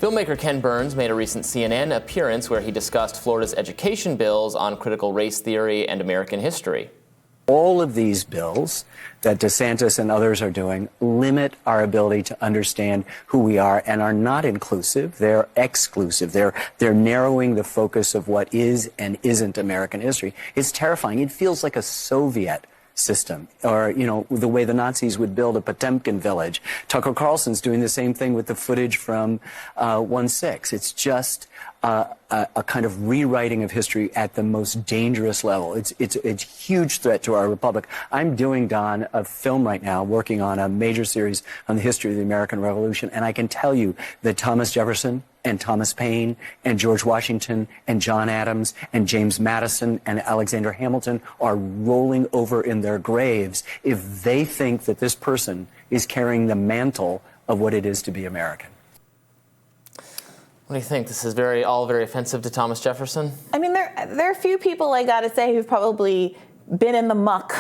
Filmmaker Ken Burns made a recent CNN appearance where he discussed Florida's education bills on critical race theory and American history. All of these bills that DeSantis and others are doing limit our ability to understand who we are and are not inclusive. They're exclusive. They're narrowing the focus of what is and isn't American history. It's terrifying. It feels like a Soviet system, or, you know, the way the Nazis would build a Potemkin village. Tucker Carlson's doing the same thing with the footage from 1/6. It's just a kind of rewriting of history at the most dangerous level. It's a huge threat to our republic. I'm doing, Don, a film right now, working on a major series on the history of the American Revolution, and I can tell you that Thomas Jefferson and Thomas Paine and George Washington and John Adams and James Madison and Alexander Hamilton are rolling over in their graves if they think that this person is carrying the mantle of what it is to be American. What do you think? This is all very offensive to Thomas Jefferson? I mean, there are a few people, I got to say, who've probably been in the muck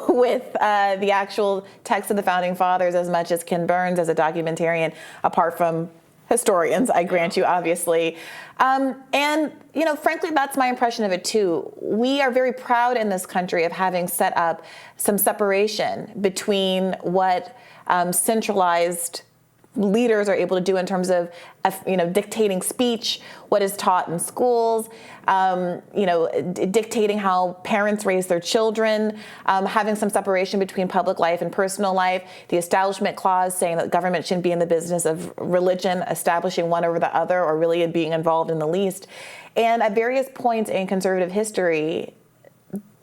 with the actual text of the Founding Fathers as much as Ken Burns as a documentarian, apart from historians, I grant you, obviously. And, you know, frankly, that's my impression of it, too. We are very proud in this country of having set up some separation between what centralized leaders are able to do in terms of, you know, dictating speech, what is taught in schools, you know, dictating how parents raise their children, having some separation between public life and personal life, the Establishment Clause saying that government shouldn't be in the business of religion, establishing one over the other, or really being involved in the least. And at various points in conservative history,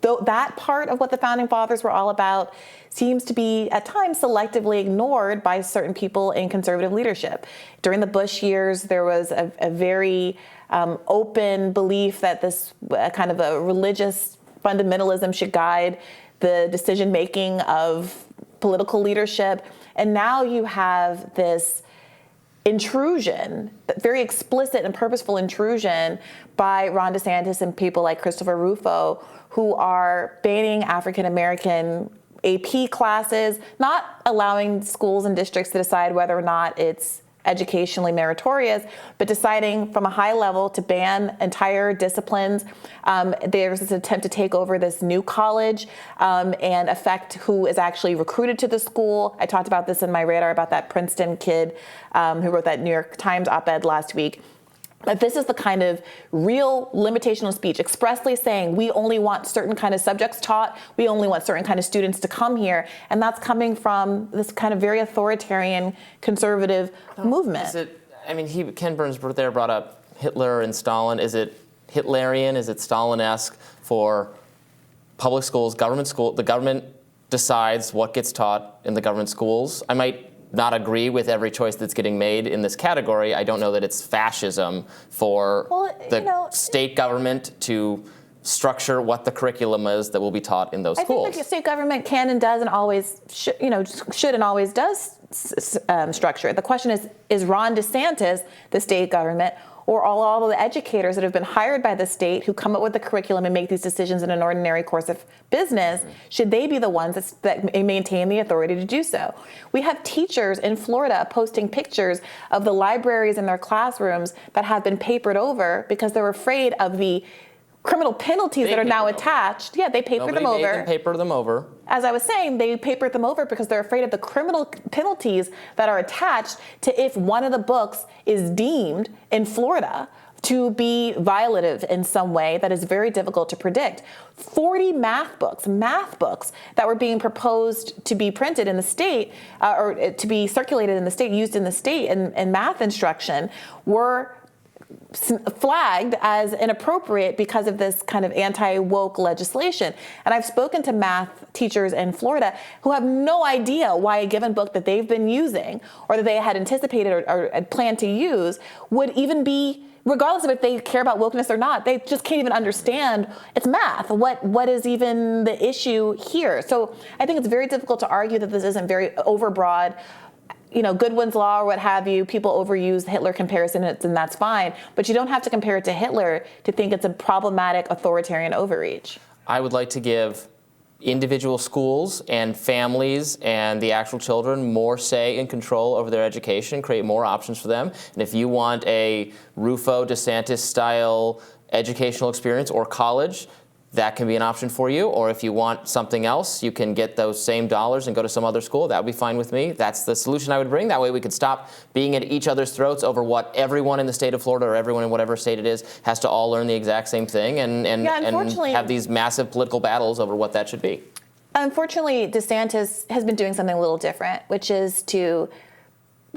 though that part of what the Founding Fathers were all about seems to be at times selectively ignored by certain people in conservative leadership. During the Bush years, there was a very open belief that this kind of a religious fundamentalism should guide the decision-making of political leadership. And now you have this intrusion, very explicit and purposeful intrusion by Ron DeSantis and people like Christopher Rufo, who are banning African-American AP classes, not allowing schools and districts to decide whether or not it's educationally meritorious, but deciding from a high level to ban entire disciplines. There's this attempt to take over this new college and affect who is actually recruited to the school. I talked about this in my radar about that Princeton kid who wrote that New York Times op-ed last week. But this is the kind of real limitation of speech, expressly saying we only want certain kind of subjects taught, we only want certain kind of students to come here, and that's coming from this kind of very authoritarian conservative movement. Ken Burns brought up Hitler and Stalin. Is it Hitlerian? Is it Stalin-esque for public schools, government school? The government decides what gets taught in the government schools. I might not agree with every choice that's getting made in this category. I don't know that it's fascism for state government to structure what the curriculum is that will be taught in those schools. I think the state government can and does and always should and always does structure it. The question is Ron DeSantis the state government, or all of the educators that have been hired by the state who come up with the curriculum and make these decisions in an ordinary course of business, should they be the ones that maintain the authority to do so? We have teachers in Florida posting pictures of the libraries in their classrooms that have been papered over because they're afraid of the criminal penalties that are now attached. Yeah, they papered them over. Nobody made them paper them over. As I was saying, they papered them over because they're afraid of the criminal penalties that are attached to if one of the books is deemed in Florida to be violative in some way that is very difficult to predict. 40 math books that were being proposed to be printed in the state or to be circulated in the state, used in the state in math instruction were flagged as inappropriate because of this kind of anti-woke legislation. And I've spoken to math teachers in Florida who have no idea why a given book that they've been using or that they had anticipated or had planned to use would even be, regardless of if they care about wokeness or not, they just can't even understand it's math. What is even the issue here? So I think it's very difficult to argue that this isn't very overbroad. Goodwin's Law or what have you, people overuse the Hitler comparison and that's fine. But you don't have to compare it to Hitler to think it's a problematic authoritarian overreach. I would like to give individual schools and families and the actual children more say and control over their education, create more options for them. And if you want a Rufo DeSantis style educational experience or college, that can be an option for you. Or if you want something else, you can get those same dollars and go to some other school. That would be fine with me. That's the solution I would bring. That way we could stop being at each other's throats over what everyone in the state of Florida or everyone in whatever state it is has to all learn the exact same thing and have these massive political battles over what that should be. Unfortunately, DeSantis has been doing something a little different, which is to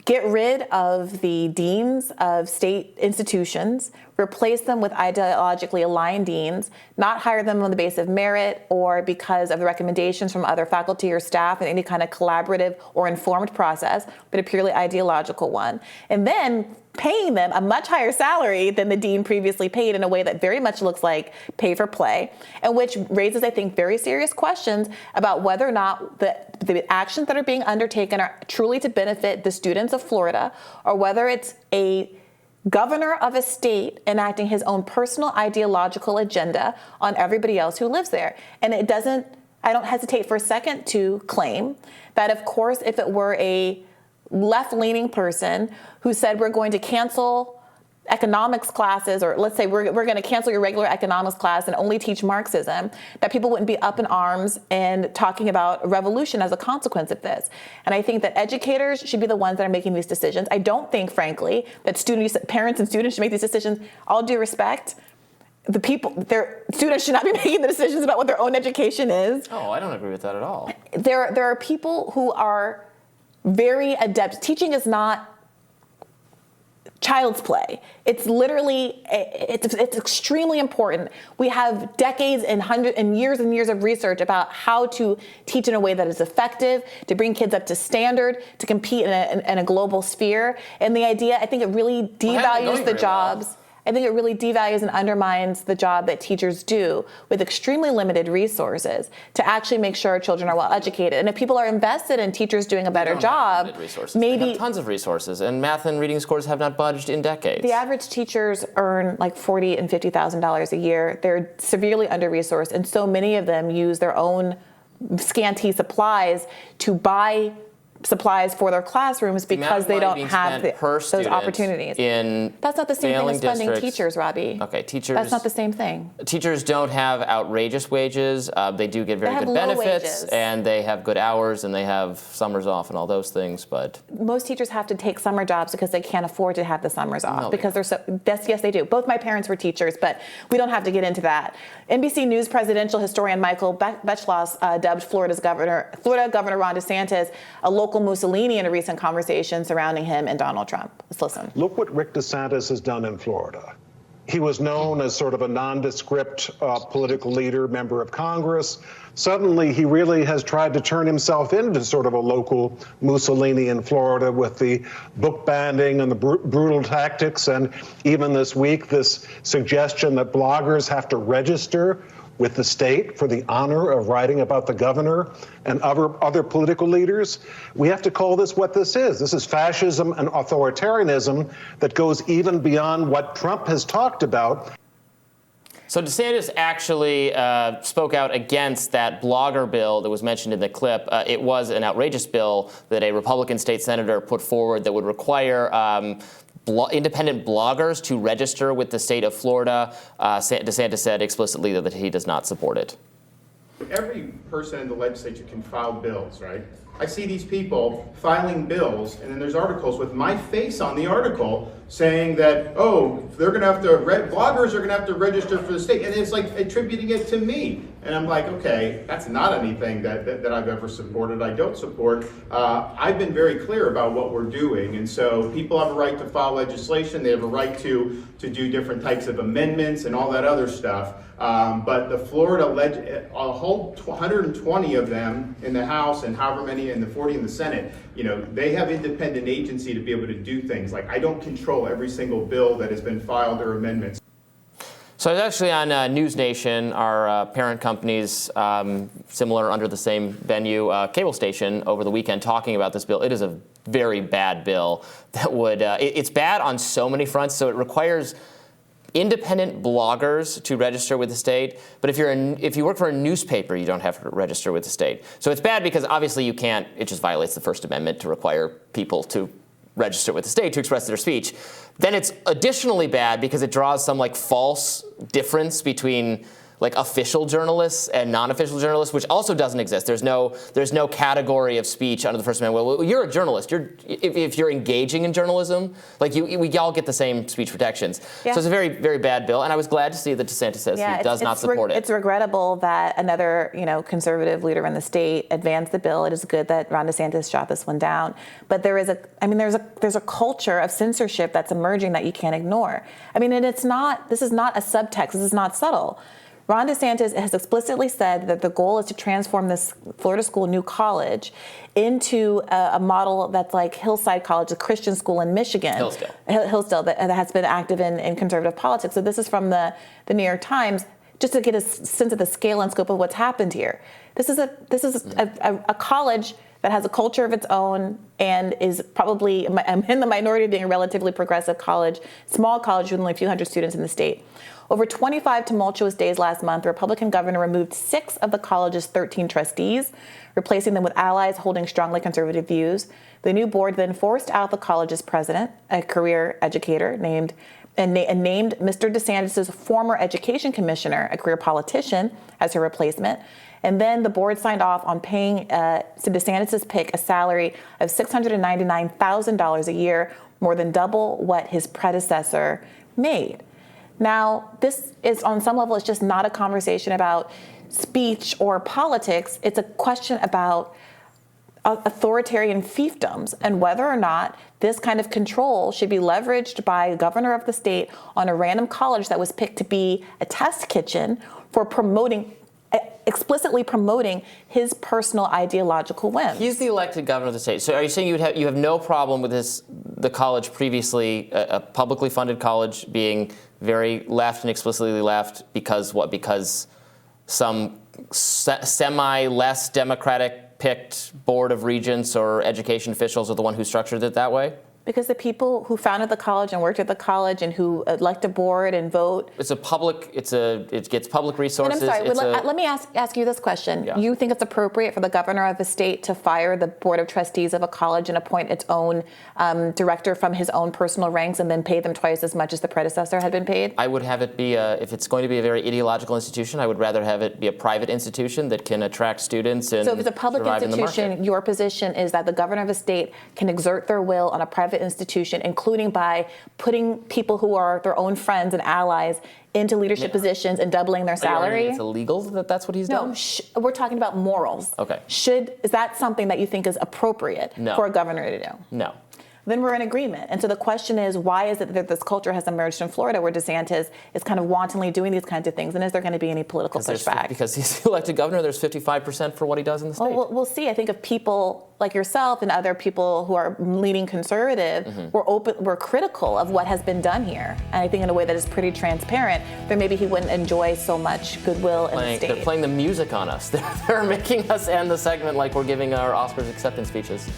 get rid of the deans of state institutions, replace them with ideologically aligned deans, not hire them on the basis of merit or because of the recommendations from other faculty or staff in any kind of collaborative or informed process, but a purely ideological one. And then paying them a much higher salary than the dean previously paid in a way that very much looks like pay for play, and which raises, I think, very serious questions about whether or not the actions that are being undertaken are truly to benefit the students of Florida, or whether it's a governor of a state enacting his own personal ideological agenda on everybody else who lives there. And I don't hesitate for a second to claim that, of course, if it were a left-leaning person who said we're going to cancel economics classes, or let's say we're going to cancel your regular economics class and only teach Marxism, that people wouldn't be up in arms and talking about a revolution as a consequence of this. And I think that educators should be the ones that are making these decisions. I don't think, frankly, that parents and students should make these decisions. All due respect, their students should not be making the decisions about what their own education is. Oh, I don't agree with that at all. There are people who are very adept. Teaching is not child's play. It's literally, it's extremely important. We have decades and years of research about how to teach in a way that is effective, to bring kids up to standard, to compete in a global sphere. And the idea, I think it really devalues the jobs. Well. I think it really devalues and undermines the job that teachers do with extremely limited resources to actually make sure our children are well educated. And if people are invested in teachers doing a better job, maybe they have tons of resources, and math and reading scores have not budged in decades. The average teachers earn like $40,000 and $50,000 a year. They're severely under-resourced, and so many of them use their own scanty supplies to buy supplies for their classrooms because they don't have those opportunities. That's not the same thing as funding teachers, Robby. Okay, teachers. That's not the same thing. Teachers don't have outrageous wages. They do get very good benefits, and they have good hours, and they have summers off and all those things. But most teachers have to take summer jobs because they can't afford to have the summers off because they're so. Yes, they do. Both my parents were teachers, but we don't have to get into that. NBC News presidential historian Michael Beschloss dubbed Florida Governor Ron DeSantis a local Mussolini in a recent conversation surrounding him and Donald Trump. Let's listen. Look what Rick DeSantis has done in Florida. He was known as sort of a nondescript political leader, member of Congress. Suddenly, he really has tried to turn himself into sort of a local Mussolini in Florida with the book banning and the brutal tactics. And even this week, this suggestion that bloggers have to register with the state for the honor of writing about the governor and other political leaders. We have to call this what this is. This is fascism and authoritarianism that goes even beyond what Trump has talked about. So DeSantis actually spoke out against that blogger bill that was mentioned in the clip. It was an outrageous bill that a Republican state senator put forward that would require independent bloggers to register with the state of Florida. DeSantis said explicitly that he does not support it. Every person in the legislature can file bills, right? I see these people filing bills, and then there's articles with my face on the article saying that, oh, they're going to have to, bloggers are going to have to register for the state, and it's like attributing it to me. And I'm like, okay, that's not anything that I've ever supported. I don't support. I've been very clear about what we're doing, and so people have a right to file legislation. They have a right to do different types of amendments and all that other stuff. But the Florida, a whole 120 of them in the House and however many in the 40 in the Senate, you know, they have independent agency to be able to do things. Like, I don't control every single bill that has been filed or amendments. So I was actually on News Nation, our parent company's similar under the same venue cable station over the weekend, talking about this bill. It is a very bad bill that would, it's bad on so many fronts. So it requires independent bloggers to register with the state, but if you work for a newspaper, you don't have to register with the state. So it's bad because obviously you can't. It just violates the First Amendment to require people to register with the state to express their speech. Then it's additionally bad because it draws some like false difference between like official journalists and non-official journalists, which also doesn't exist. There's no category of speech under the First Amendment. Well, you're a journalist. If you're engaging in journalism, like we all get the same speech protections. Yeah. So it's a very, very bad bill, and I was glad to see that DeSantis says he does not support it. It's regrettable that another conservative leader in the state advanced the bill. It is good that Ron DeSantis shot this one down, but there's a culture of censorship that's emerging that you can't ignore. I mean, and this is not a subtext. This is not subtle. Ron DeSantis has explicitly said that the goal is to transform this Florida school, New College, into a model that's like Hillside College, a Christian school in Michigan. Hillsdale that has been active in conservative politics. So this is from the New York Times, just to get a sense of the scale and scope of what's happened here. This is a college that has a culture of its own and is probably in the minority of being a relatively progressive college, small college with only a few hundred students in the state. Over 25 tumultuous days last month, the Republican governor removed 6 of the college's 13 trustees, replacing them with allies holding strongly conservative views. The new board then forced out the college's president, a career educator, named Mr. DeSantis' former education commissioner, a career politician, as her replacement. And then the board signed off on paying DeSantis' pick a salary of $699,000 a year, more than double what his predecessor made. Now, this is, on some level, it's just not a conversation about speech or politics. It's a question about authoritarian fiefdoms and whether or not this kind of control should be leveraged by a governor of the state on a random college that was picked to be a test kitchen for explicitly promoting his personal ideological whims. He's the elected governor of the state. So are you saying you have no problem with the college previously, a publicly funded college, being very left and explicitly left because what? Because some semi-less democratic picked board of regents or education officials are the one who structured it that way? Because the people who founded the college and worked at the college and who elect a board and vote. It gets public resources. And I'm sorry, let me ask you this question. Yeah. You think it's appropriate for the governor of the state to fire the board of trustees of a college and appoint its own director from his own personal ranks and then pay them twice as much as the predecessor had been paid? I would have it be, if it's going to be a very ideological institution, I would rather have it be a private institution that can attract students and so if it's a public institution, your position is that the governor of the state can exert their will on a private institution, including by putting people who are their own friends and allies into leadership positions and doubling their salary. It's illegal that's what he's done? No, we're talking about morals. Okay. Is that something that you think is appropriate for a governor to do? No. Then we're in agreement. And so the question is, why is it that this culture has emerged in Florida where DeSantis is kind of wantonly doing these kinds of things? And is there going to be any political pushback? Because he's the elected governor, there's 55% for what he does in the state. Well, we'll see. I think if people like yourself and other people who are leaning conservative were critical of what has been done here, and I think in a way that is pretty transparent, then maybe he wouldn't enjoy so much goodwill in the state. They're playing the music on us. They're making us end the segment like we're giving our Oscars acceptance speeches.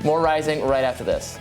More Rising right after this.